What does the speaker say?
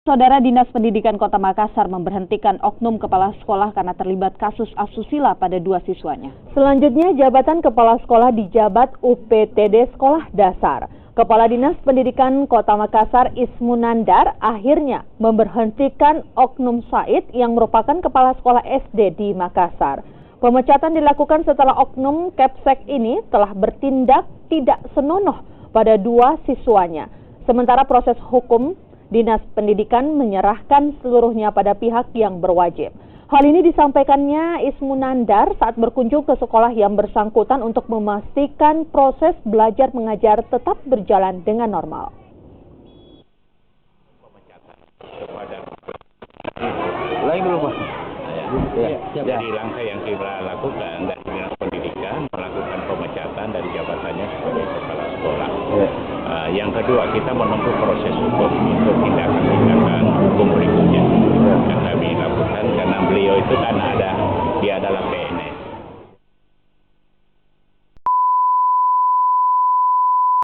Saudara Dinas Pendidikan Kota Makassar memberhentikan oknum kepala sekolah karena terlibat kasus asusila pada 2 siswanya. Selanjutnya, jabatan kepala sekolah dijabat UPTD Sekolah Dasar. Kepala Dinas Pendidikan Kota Makassar Ismunandar akhirnya memberhentikan oknum Said yang merupakan kepala sekolah SD di Makassar. Pemecatan dilakukan setelah oknum Kepsek ini telah bertindak tidak senonoh pada 2 siswanya. Sementara proses hukum, Dinas Pendidikan menyerahkan seluruhnya pada pihak yang berwajib. Hal ini disampaikannya Ismunandar saat berkunjung ke sekolah yang bersangkutan untuk memastikan proses belajar mengajar tetap berjalan dengan normal. Jadi langkah yang kita lakukan dari Dinas Pendidikan melakukan pemecatan dari jabatannya sebagai kepala sekolah. Yang kedua, kita menunggu proses hukum untuk tindakan-tindakan hukum berikutnya yang kami lakukan karena beliau itu kan dia adalah PNS.